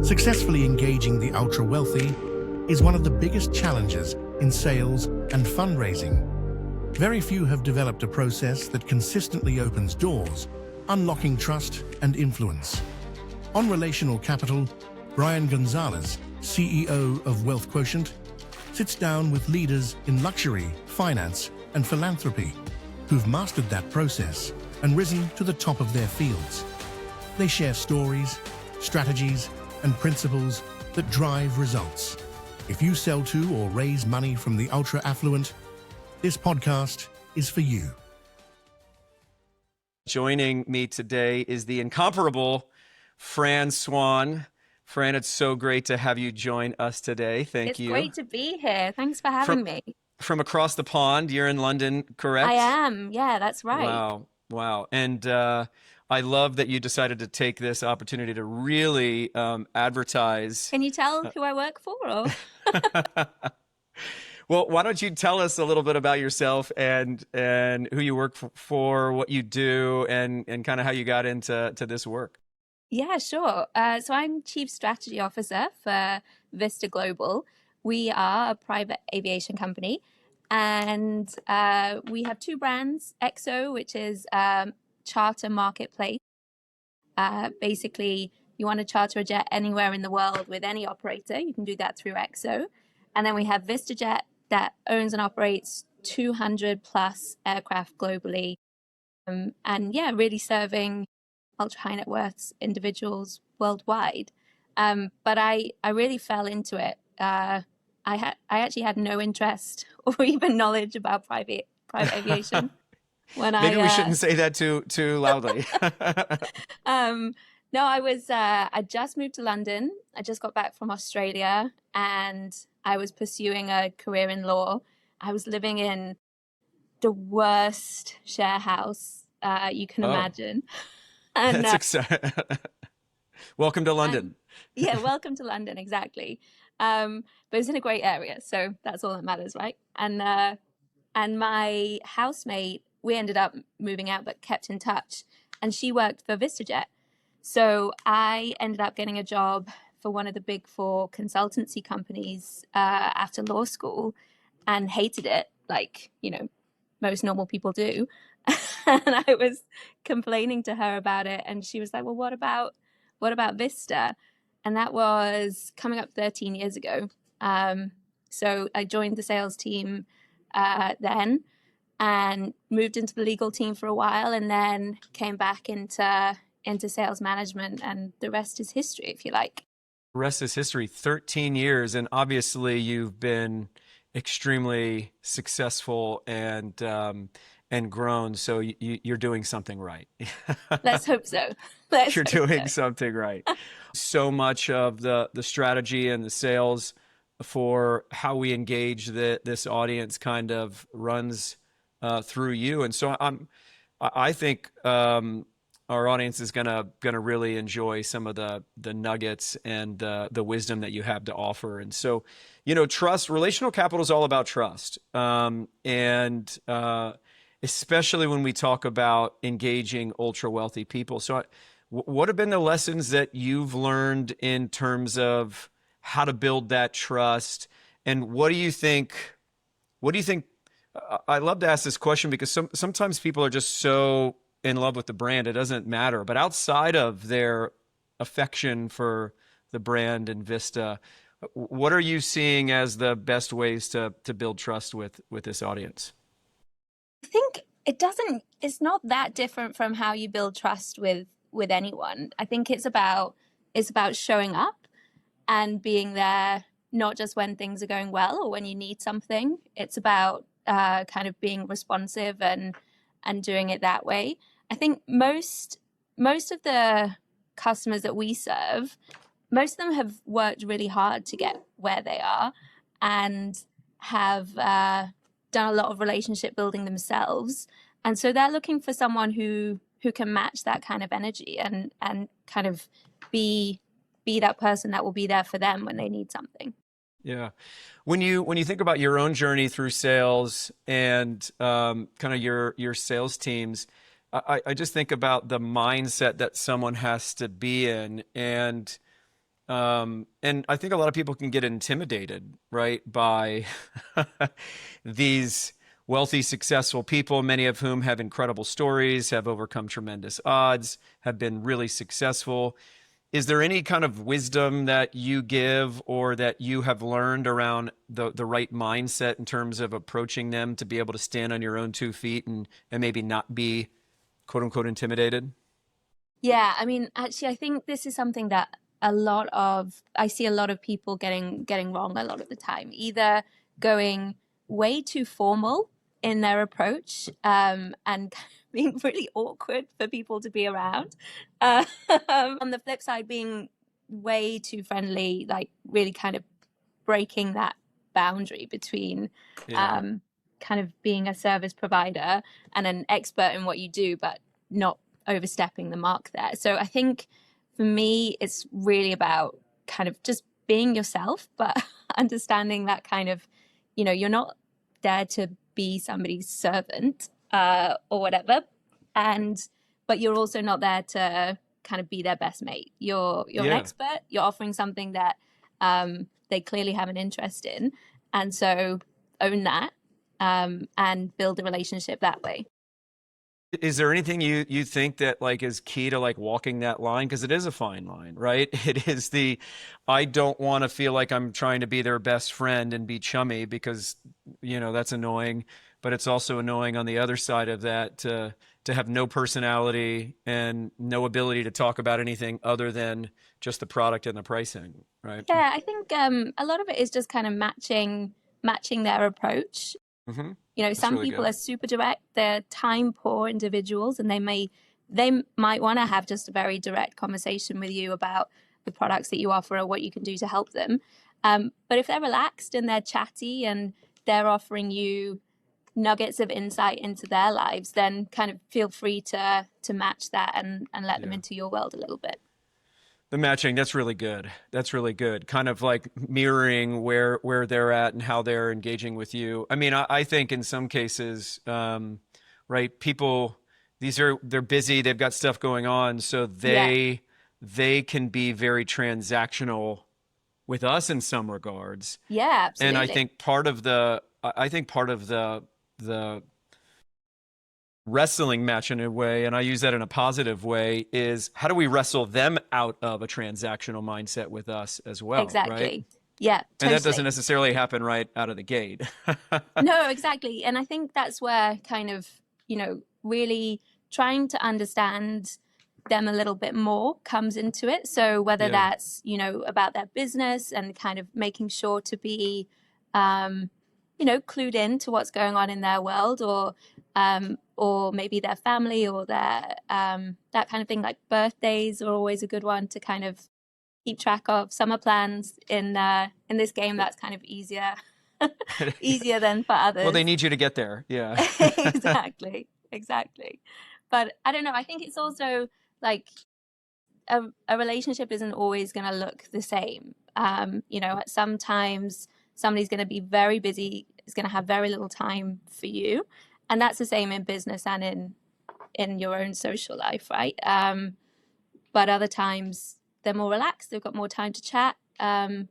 Successfully engaging the ultra-wealthy is one of the biggest challenges in sales and fundraising. Very few have developed a process that consistently opens doors, unlocking trust and influence. On Relational Capital, Brian Gonzales, CEO of WealthQuotient, sits down with leaders in luxury, finance, and philanthropy who've mastered that process and risen to the top of their fields. They share stories, strategies, and principles that drive results. If you sell to or raise money from the ultra-affluent, this podcast is for you. Joining me today is the incomparable Fran Swan. Fran, it's so great to have you join us today. Thank you. It's great to be here. Thanks for having me. From across the pond, you're in London, correct? I am. Yeah, that's right. Wow. And I love that you decided to take this opportunity to really advertise. Can you tell who I work for? Or? Well, why don't you tell us a little bit about yourself and who you work for, what you do, and kind of how you got into this work? Yeah, sure. So I'm Chief Strategy Officer for Vista Global. We are a private aviation company, and we have two brands, XO, which is charter marketplace. Basically, you want to charter a jet anywhere in the world with any operator, you can do that through XO. And then we have VistaJet that owns and operates 200 plus aircraft globally. And yeah, really serving ultra high net worth individuals worldwide. But I really fell into it. I actually had no interest or even knowledge about private aviation. Maybe we shouldn't say that too loudly. No, I just moved to London. I just got back from Australia, and I was pursuing a career in law. I was living in the worst share house you can imagine. And, that's exciting. Welcome to London. Yeah, welcome to London, exactly. But it's in a great area, so that's all that matters, right? And my housemate, we ended up moving out but kept in touch, and she worked for VistaJet. So I ended up getting a job for one of the big four consultancy companies after law school, and hated it, like, most normal people do. And I was complaining to her about it, and she was like, well, what about Vista? And that was coming up 13 years ago. So I joined the sales team then, and moved into the legal team for a while, and then came back into sales management, and the rest is history, if you like. The rest is history. 13 years, and obviously you've been extremely successful and grown. So you're doing something right. Let's hope so. You're doing something right. So much of the strategy and the sales for how we engage this audience kind of runs through you. And so I think our audience is gonna really enjoy some of the nuggets and the wisdom that you have to offer. And so, trust, relational capital is all about trust. And especially when we talk about engaging ultra wealthy people. So what have been the lessons that you've learned in terms of how to build that trust? And what do you think, I love to ask this question because sometimes people are just so in love with the brand, it doesn't matter. But outside of their affection for the brand and Vista, what are you seeing as the best ways to build trust with this audience? I think it's not that different from how you build trust with anyone. I think it's about showing up and being there, not just when things are going well or when you need something. It's about kind of being responsive and doing it that way. I think most of the customers that we serve, most of them have worked really hard to get where they are, and have done a lot of relationship building themselves. And so they're looking for someone who can match that kind of energy and kind of be that person that will be there for them when they need something. Yeah. When you think about your own journey through sales and kind of your sales teams, I just think about the mindset that someone has to be in. And And I think a lot of people can get intimidated, right, by these wealthy, successful people, many of whom have incredible stories, have overcome tremendous odds, have been really successful. Is there any kind of wisdom that you give or that you have learned around the right mindset in terms of approaching them to be able to stand on your own 2 feet and maybe not be quote unquote intimidated? Yeah, I mean, actually, I think this is something that I see a lot of people getting wrong a lot of the time, either going way too formal in their approach, and being really awkward for people to be around. Uh, on the flip side, being way too friendly, like really kind of breaking that boundary between Yeah. kind of being a service provider and an expert in what you do, but not overstepping the mark there. So I think for me, it's really about kind of just being yourself, but understanding that kind of, you're not there to be somebody's servant, or whatever. But you're also not there to kind of be their best mate. You're an Yeah. expert. You're offering something that they clearly have an interest in. And so own that, and build a relationship that way. Is there anything you think that like is key to like walking that line? Because it is a fine line, right? It is I don't want to feel like I'm trying to be their best friend and be chummy because, that's annoying. But it's also annoying on the other side of that to have no personality and no ability to talk about anything other than just the product and the pricing, right? Yeah, I think a lot of it is just kind of matching their approach. Mm-hmm. That's Some really people good. are super direct. They're time poor individuals, and they might want to have just a very direct conversation with you about the products that you offer or what you can do to help them. But if they're relaxed and they're chatty and they're offering you nuggets of insight into their lives, then kind of feel free to match that and let them Yeah. into your world a little bit. The matching, that's really good. That's really good. Kind of like mirroring where they're at and how they're engaging with you. I mean, I think in some cases, right, people they're busy, they've got stuff going on, so Yeah, they can be very transactional with us in some regards. yeah, And absolutely. I think part of the wrestling match in a way, and I use that in a positive way, is how do we wrestle them out of a transactional mindset with us as well, right? Exactly. Yeah, And that doesn't totally. necessarily happen right out of the gate. No, exactly. And I think that's where kind of, really trying to understand them a little bit more comes into it. So whether Yeah. that's, about their business and kind of making sure to be, clued in to what's going on in their world, or maybe their family or their, that kind of thing, like birthdays are always a good one to kind of keep track of. Summer plans in this game, that's kind of easier easier than for Well, they others. need you to get there. Yeah. Exactly. But I don't know, I think it's also like a relationship isn't always going to look the same. Sometimes somebody's going to be very busy, is going to have very little time for you, and that's the same in business and in your own social life, right? But other times they're more relaxed, they've got more time to chat, and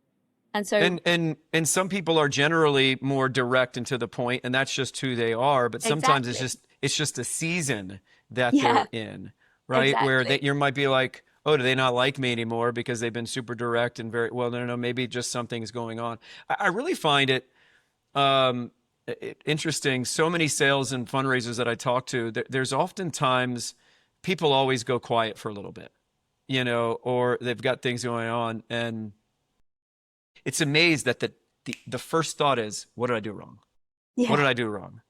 so And some people are generally more direct and to the point, and that's just who they are. But sometimes exactly, it's just a season that yeah, they're in, right? Where exactly, you might be like, oh, do they not like me anymore because they've been super direct and very well? No, maybe just something is going on. I really find it interesting. So many sales and fundraisers that I talk to, there's oftentimes people always go quiet for a little bit, or they've got things going on, and it's amazed that the first thought is, what did I do wrong? What yeah, did I do wrong?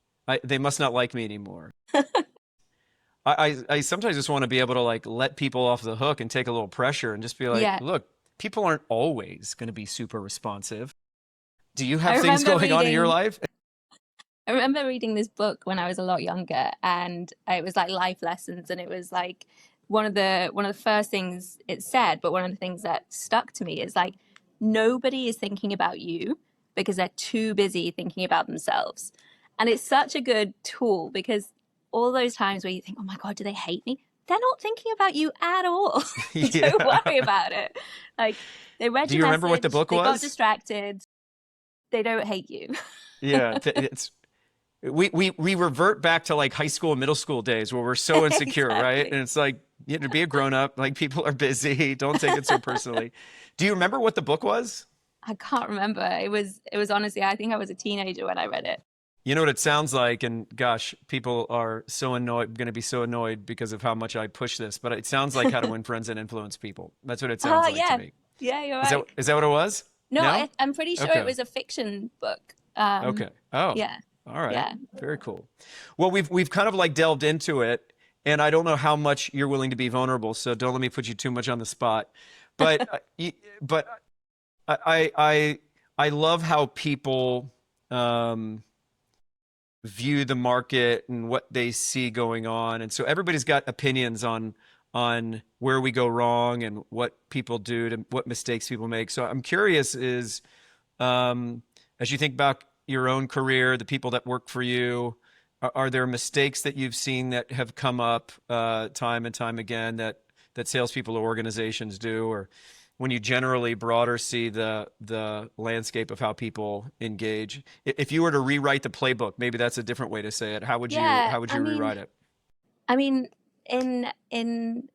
They must not like me anymore. I sometimes just want to be able to like let people off the hook and take a little pressure and just be like, yeah. look, people aren't always going to be super responsive. Do you I have things remember going on in your reading life? I remember reading this book when I was a lot younger, and it was like life lessons, and it was like one of the first things it said, but one of the things that stuck to me is like nobody is thinking about you because they're too busy thinking about themselves. And it's such a good tool because all those times where you think, "Oh my God, do they hate me? they're not thinking about you at all. Yeah. Don't worry about it. Like, they read Do your you remember what the message, book they got was? distracted. They don't hate you. Yeah, it's we revert back to like high school and middle school days where we're so insecure, right? Exactly. And it's like, you know, to be a grown up, like people are busy. Don't take it so personally. Do you remember what the book was? I can't remember. It was honestly, I think I was a teenager when I read it. You know what it sounds like, and gosh, people are so annoyed, going to be so annoyed because of how much I push this, but it sounds like How to Win Friends and Influence People. That's what it sounds Oh, like to yeah. me. Yeah, you're Is that right. is that what it was? No, No? I'm pretty sure it Okay. was a fiction book. Okay. Oh, Yeah, all right. yeah. Very cool. Well, we've kind of like delved into it, and I don't know how much you're willing to be vulnerable, so don't let me put you too much on the spot. But but I love how people view the market and what they see going on, and so everybody's got opinions on where we go wrong and what people do to what mistakes people make. So I'm curious is as you think about your own career, the people that work for you, are there mistakes that you've seen that have come up time and time again that salespeople or organizations do, or when you generally broader see the landscape of how people engage? If you were to rewrite the playbook, maybe that's a different way to say it. How would you Yeah, how would you rewrite it? I mean, in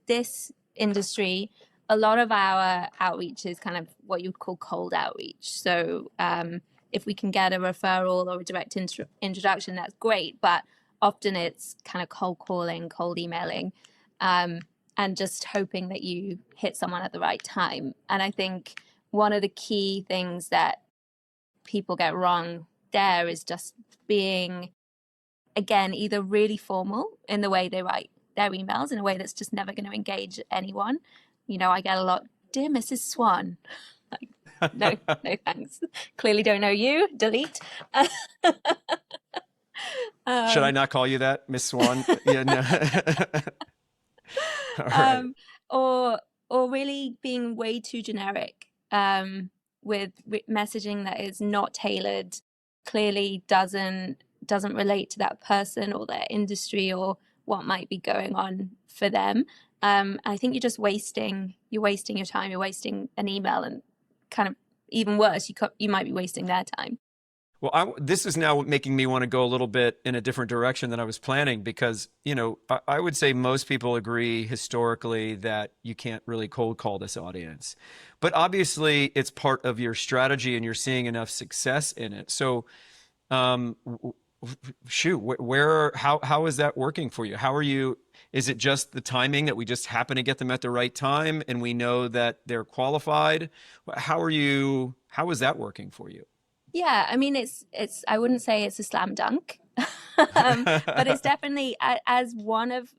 this industry, a lot of our outreach is kind of what you'd call cold outreach. So if we can get a referral or a direct introduction, that's great. But often it's kind of cold calling, cold emailing, and just hoping that you hit someone at the right time. And I think one of the key things that people get wrong there is just being, again, either really formal in the way they write their emails in a way that's just never going to engage anyone. You know, I get a lot, "Dear Mrs. Swan." Like, no, no thanks. Clearly don't know you. Delete. Should I um, not call you that, Miss Swan? Yeah, no. All right. um, or really being way too generic, with messaging that is not tailored, clearly doesn't relate to that person or their industry or what might be going on for them. I think you're wasting your time, you're wasting an email, and kind of even worse, you might be wasting their time. Well, this is now making me want to go a little bit in a different direction than I was planning because, you know, I would say most people agree historically that you can't really cold call this audience. But obviously, it's part of your strategy and you're seeing enough success in it. So, um, shoot, how is that working for you? How are you? Is it just the timing that we just happen to get them at the right time and we know that they're qualified? How is that working for you? Yeah, I mean, I wouldn't say it's a slam dunk, but it's definitely as one of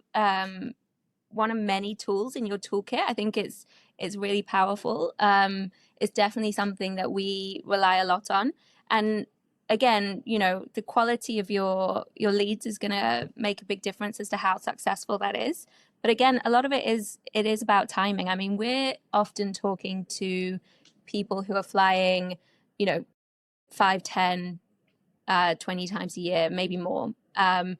many tools in your toolkit. I think it's really powerful. It's definitely something that we rely a lot on, and again, you know, the quality of your leads is going to make a big difference as to how successful that is. But again, a lot of it is about timing. I mean, we're often talking to people who are flying, you know, 5, 10, 20 times a year, maybe more. And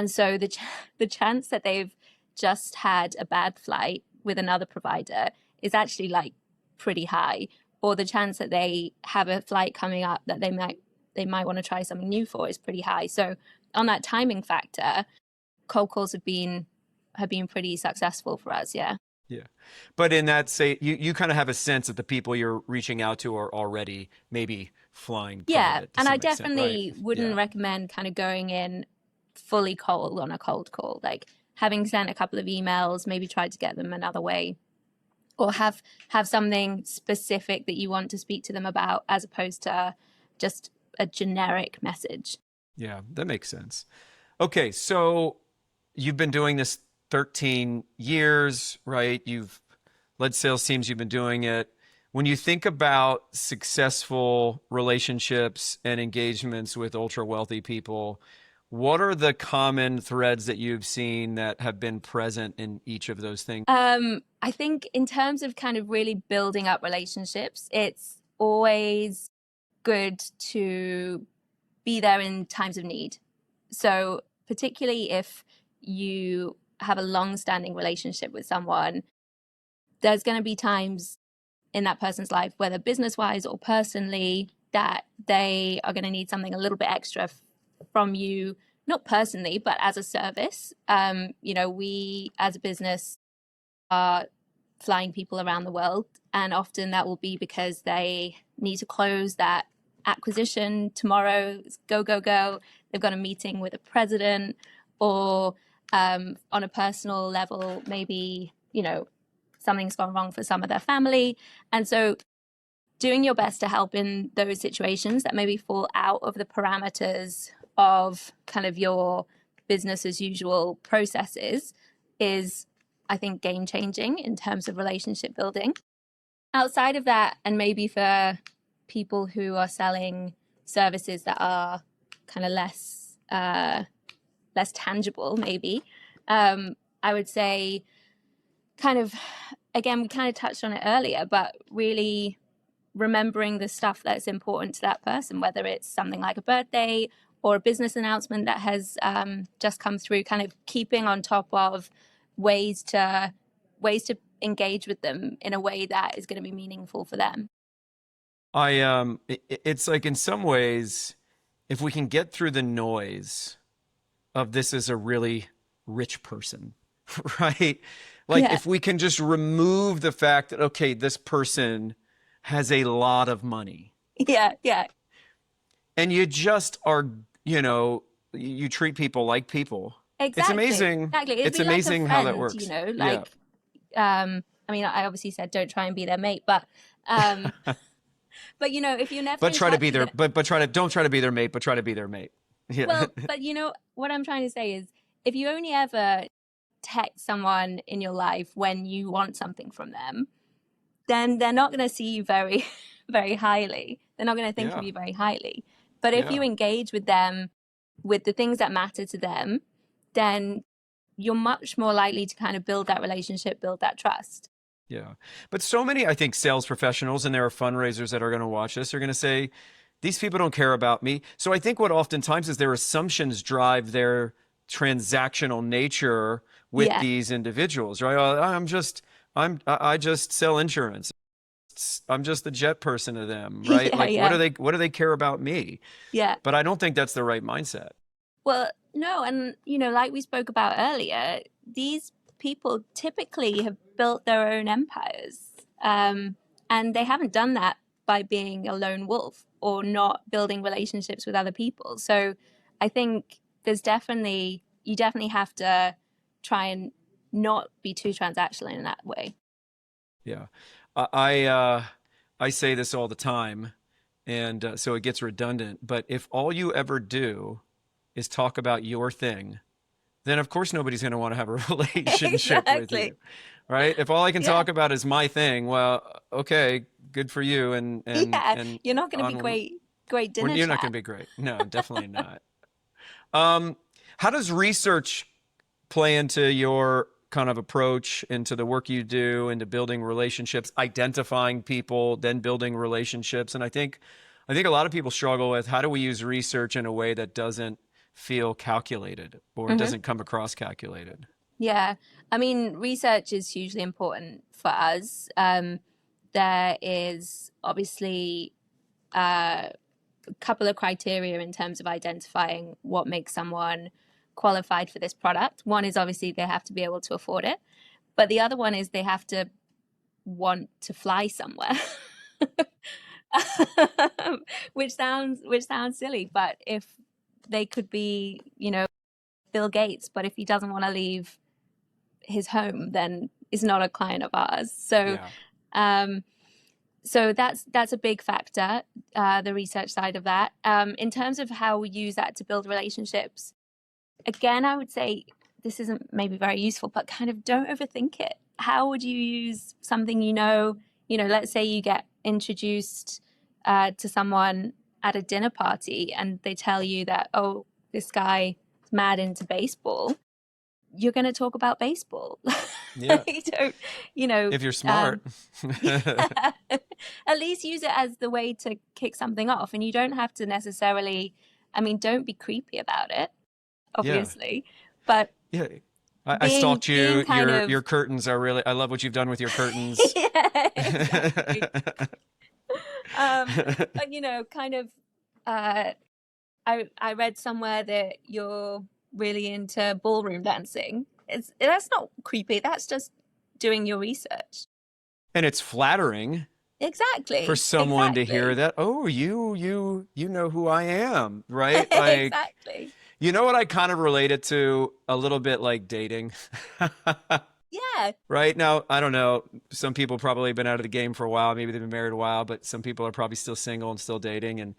so the chance that they've just had a bad flight with another provider is actually like pretty high. Or the chance that they have a flight coming up that they might want to try something new for is pretty high. So on that timing factor, cold calls have been pretty successful for us. Yeah. Yeah. But in that, say, you kind of have a sense that the people you're reaching out to are already maybe flying Yeah, private to and I some extent, right? definitely wouldn't Yeah. recommend kind of going in fully cold on a cold call. Like, having sent a couple of emails, maybe try to get them another way, or have something specific that you want to speak to them about, as opposed to just a generic message. Yeah, that makes sense. Okay, so you've been doing this 13 years, right? You've led sales teams, you've been doing it. When you think about successful relationships and engagements with ultra wealthy people, what are the common threads that you've seen that have been present in each of those things? I think in terms of kind of really building up relationships, it's always good to be there in times of need. So particularly if you have a long-standing relationship with someone, there's going to be times in that person's life, whether business-wise or personally, that they are going to need something a little bit extra from you, not personally, but as a service. We as a business are flying people around the world, and often that will be because they need to close that acquisition tomorrow. Go, go, go. They've got a meeting with a president, or on a personal level, maybe, something's gone wrong for some of their family. And so doing your best to help in those situations that maybe fall out of the parameters of kind of your business as usual processes is, I think, game changing in terms of relationship building. Outside of that, and maybe for people who are selling services that are kind of less tangible, maybe, I would say kind of, again, we kind of touched on it earlier, but really remembering the stuff that's important to that person, whether it's something like a birthday or a business announcement that has just come through, kind of keeping on top of ways to engage with them in a way that is going to be meaningful for them. It's like, in some ways, if we can get through the noise of this is a really rich person, right? Like, if we can just remove the fact that, okay, this person has a lot of money. Yeah. And you just are, you treat people like people. Exactly. It's amazing. Exactly. It's amazing how that works. I mean, I obviously said don't try and be their mate, but if you're never but try to be their, but don't try to be their mate, but try to be their mate. Yeah. Well, but what I'm trying to say is, if you only ever text someone in your life when you want something from them, then they're not going to see you very, very highly. They're not going to think of you very highly. But if you engage with them with the things that matter to them, then you're much more likely to kind of build that relationship, build that trust. Yeah. But so many, I think, sales professionals, and there are fundraisers that are going to watch this, are going to say, these people don't care about me. So I think what oftentimes is their assumptions drive their transactional nature with these individuals, right? I just sell insurance. I'm just the jet person to them, right? What do they care about me? Yeah. But I don't think that's the right mindset. Well, no. And, like we spoke about earlier, these people typically have built their own empires. And they haven't done that by being a lone wolf or not building relationships with other people. So I think you definitely have to try and not be too transactional in that way. Yeah. I say this all the time, and so it gets redundant, but if all you ever do is talk about your thing, then of course nobody's going to want to have a relationship with you, right? If all I can talk about is my thing, well, okay, good for you. And you're not going to be great dinner You're chat. not going to be great. No, definitely not. How does research play into your kind of approach, into the work you do, into building relationships, identifying people, then building relationships? And I think a lot of people struggle with, how do we use research in a way that doesn't feel calculated or doesn't come across calculated? Yeah. I mean, research is hugely important for us. There is obviously a couple of criteria in terms of identifying what makes someone qualified for this product. One is obviously they have to be able to afford it, but the other one is they have to want to fly somewhere. which sounds silly, but if they could be, Bill Gates, but if he doesn't want to leave his home, then is not a client of ours. So so that's a big factor, the research side of that. In terms of how we use that to build relationships, again, I would say this isn't maybe very useful, but kind of don't overthink it. How would you use something let's say you get introduced to someone at a dinner party and they tell you that, oh, this guy is mad into baseball. You're going to talk about baseball. Yeah. If you're smart. At least use it as the way to kick something off. And you don't have to necessarily, don't be creepy about it, obviously. But I being stalked being you. kind of Your curtains are really, I love what you've done with your curtains. yeah, exactly. But kind of uh I read somewhere that you're really into ballroom dancing. That's not creepy. That's just doing your research. And it's flattering for Exactly. someone to hear Exactly. that, oh, you know who I am, right? Like, Exactly. you know what I kind of relate it to a little bit like dating. Yeah. Right now, I don't know. Some people probably been out of the game for a while. Maybe they've been married a while, but some people are probably still single and still dating. And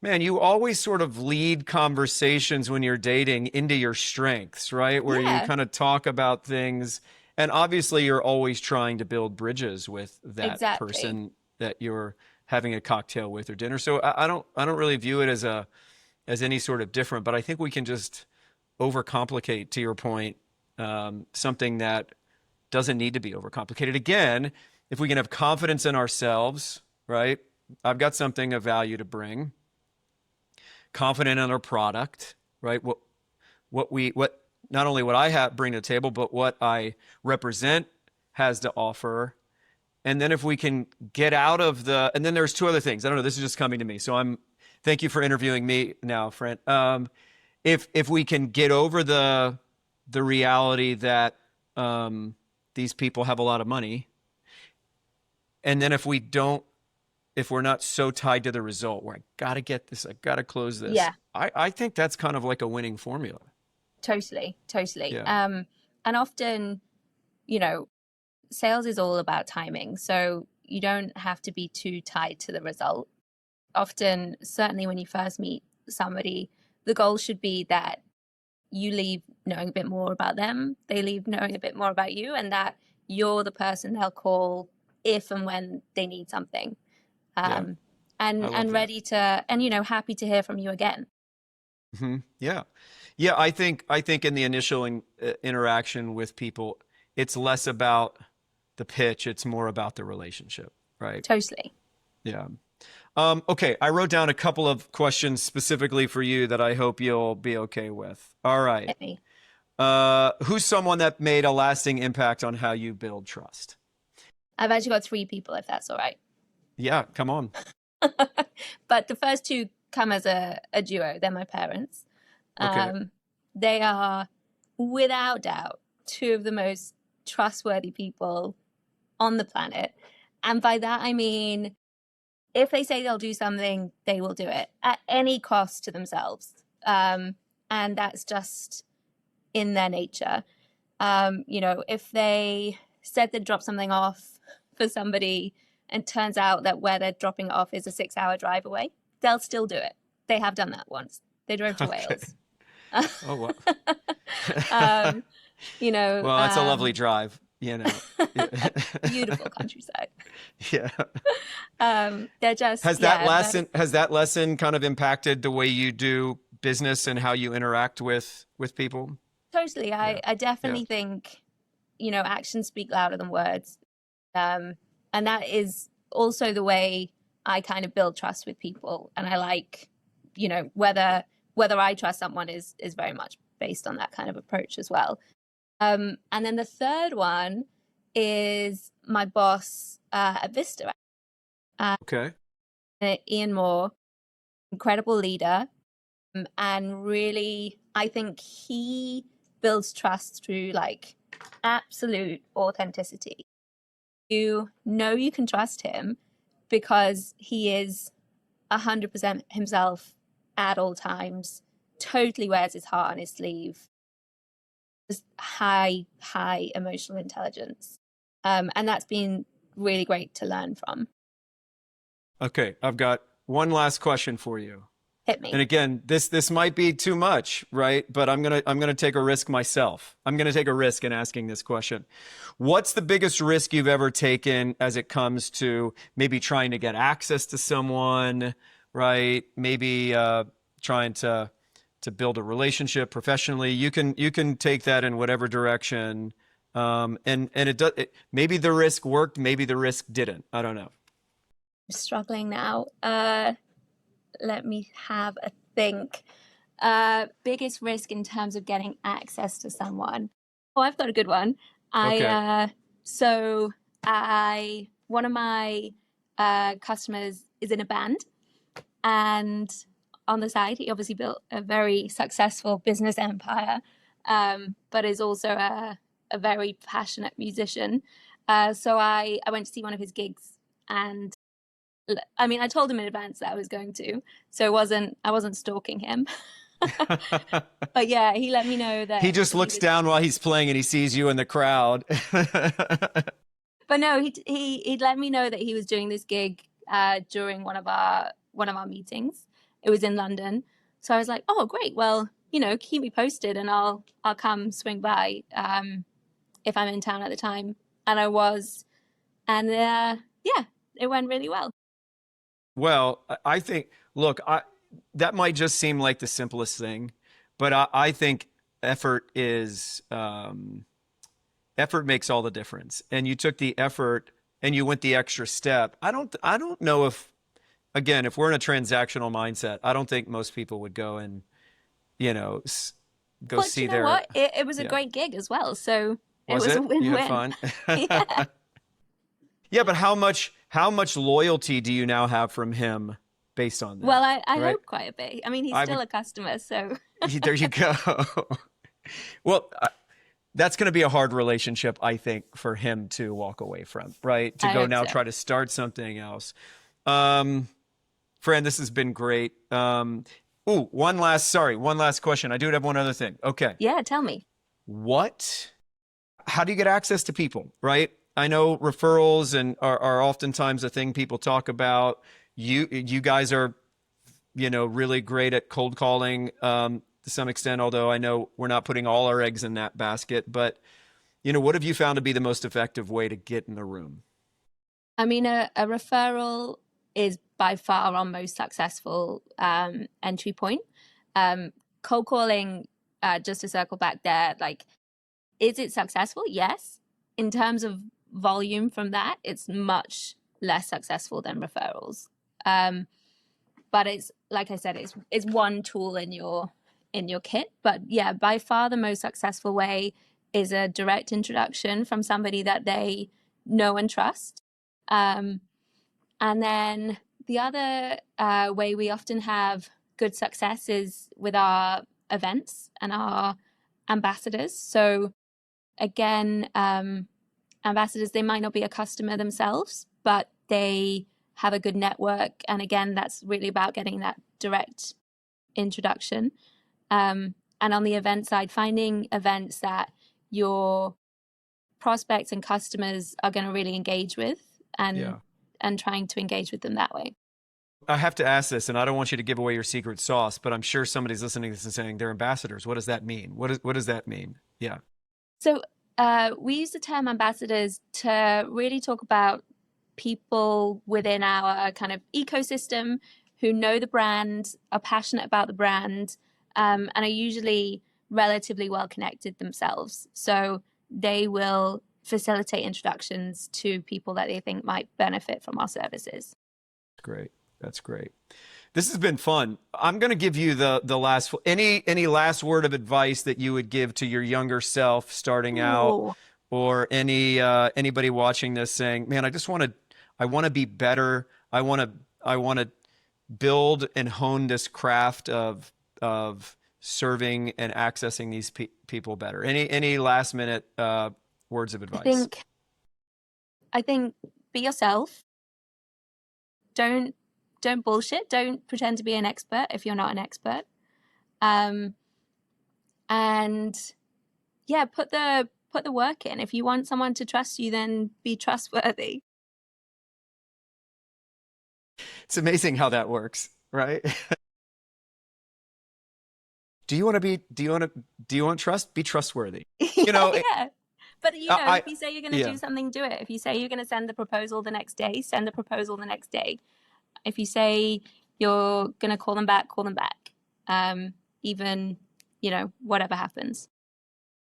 man, you always sort of lead conversations when you're dating into your strengths, right? Where you Yeah. kind of talk about things. And obviously, you're always trying to build bridges with that Exactly. person that you're having a cocktail with or dinner. So I don't really view it as any sort of different, but I think we can just overcomplicate, to your point, something that doesn't need to be overcomplicated. Again, if we can have confidence in ourselves, right? I've got something of value to bring. Confident in our product, right? What not only what I have bring to the table, but what I represent has to offer. And then if we can get out of and then there's two other things. I don't know. This is just coming to me. So thank you for interviewing me now, Fran. If we can get over the reality that these people have a lot of money, and then if we're not so tied to the result, where I got to get this, I got to close this, Yeah. I think that's kind of like a winning formula. Totally. Totally. Yeah. And often, you know, sales is all about timing. So you don't have to be too tied to the result. Often, certainly when you first meet somebody, the goal should be that you leave knowing a bit more about them, they leave knowing a bit more about you, and that you're the person they'll call if and when they need something. Yeah. I love And that. ready to, and happy to hear from you again. Yeah. Yeah. I think in the initial interaction with people, it's less about the pitch. It's more about the relationship. Right. Totally. Yeah. Okay. I wrote down a couple of questions specifically for you that I hope you'll be okay with. All right. Hit me. Who's someone that made a lasting impact on how you build trust? I've actually got 3 people, if that's all right. Yeah. Come on. But the first 2 come as a duo. They're my parents. Okay. They are, without doubt, 2 of the most trustworthy people on the planet. And by that, I mean, if they say they'll do something, they will do it at any cost to themselves. And that's just in their nature. If they said they'd drop something off for somebody and turns out that where they're dropping it off is a 6-hour drive away, they'll still do it. They have done that once. They drove to Okay. Wales. Oh, wow. Well, it's a lovely drive, Beautiful countryside. Yeah. They're just, Has that lesson kind of impacted the way you do business and how you interact with people? totally. Yeah. I definitely think, actions speak louder than words. And that is also the way I kind of build trust with people. And I like, whether I trust someone is very much based on that kind of approach as well. And then the third one is my boss at Vista, Okay. Ian Moore, incredible leader. And really, I think he builds trust through like absolute authenticity. You know you can trust him because he is 100% himself at all times, totally wears his heart on his sleeve, just high emotional intelligence. And that's been really great to learn from. Okay. I've got one last question for you. Hit me. And again, this might be too much, right? But I'm gonna take a risk myself. I'm gonna take a risk in asking this question. What's the biggest risk you've ever taken as it comes to maybe trying to get access to someone, right? Maybe trying to build a relationship professionally. You can take that in whatever direction. And maybe the risk worked, maybe the risk didn't. I don't know. I'm struggling now. Let me have a think. Biggest risk in terms of getting access to someone. Oh, I've got a good one. Okay. So one of my customers is in a band, and on the side, he obviously built a very successful business empire, but is also a very passionate musician. So I went to see one of his gigs, and I mean, I told him in advance that I was going to, so I wasn't stalking him. But yeah, he let me know He that just he looks was. down while he's playing and he sees you in the crowd. But no, he'd let me know that he was doing this gig during one of our meetings. It was in London, so I was like, oh great, well, keep me posted, and I'll come swing by if I'm in town at the time. And I was, and yeah, it went really well. Well, I think, look, that might just seem like the simplest thing, but I think effort is effort makes all the difference. And you took the effort and you went the extra step. I don't know if, again, if we're in a transactional mindset, I don't think most people would go and, you know, go But see you know their, what? It was a yeah. great gig as well, so it Was was a it? You had win-win. fun? Yeah. Yeah, but how much loyalty do you now have from him based on Well, that? I Right? hope quite a bit. I mean, he's I still would, a customer, so there you go. Well, that's going to be a hard relationship, I think, for him to walk away from, right? To I go hope now so. try to start something else. Um, Fran, this has been great. One last question. I do have one other thing. Okay. Yeah, tell me. How do you get access to people, right? I know referrals are oftentimes a thing people talk about. You guys are, really great at cold calling, to some extent, although I know we're not putting all our eggs in that basket. But, what have you found to be the most effective way to get in the room? I mean, a referral is by far our most successful entry point. Cold calling, just to circle back there, like, is it successful? Yes. In terms of volume from that, it's much less successful than referrals. But it's, like I said, it's one tool in your kit. But yeah, by far the most successful way is a direct introduction from somebody that they know and trust. Um, and then the other way we often have good success is with our events and our ambassadors. So again, ambassadors, they might not be a customer themselves, but they have a good network. And again, that's really about getting that direct introduction. And on the event side, finding events that your prospects and customers are going to really engage with, Yeah. and trying to engage with them that way. I have to ask this, and I don't want you to give away your secret sauce, but I'm sure somebody's listening to this and saying they're ambassadors. What does that mean? What does that mean? Yeah. So we use the term ambassadors to really talk about people within our kind of ecosystem who know the brand, are passionate about the brand, and are usually relatively well connected themselves. So they will facilitate introductions to people that they think might benefit from our services. Great. That's great. This has been fun. I'm going to give you the last any last word of advice that you would give to your younger self starting out, Ooh. or anybody watching this saying, "Man, I want to be better. I want to build and hone this craft of serving and accessing these people better." Any last minute words of advice? I think be yourself. Don't bullshit. Don't pretend to be an expert if you're not an expert. And yeah, put the work in. If you want someone to trust you, then be trustworthy. It's amazing how that works, right? Do you want trust? Be trustworthy. You know, Yeah. But I if you say you're going to yeah. do something, do it. If you say you're going to send the proposal the next day, send the proposal the next day. If you say you're going to call them back, call them back. Even, whatever happens.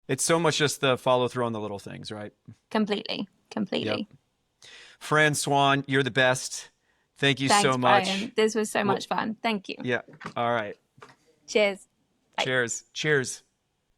It's so much just the follow through on the little things, right? Completely. Yep. Fran Swan, you're the best. Thank you Thanks, so much. Brian. This was so much fun. Thank you. Yeah. All right. Cheers. Bye. Cheers. Cheers.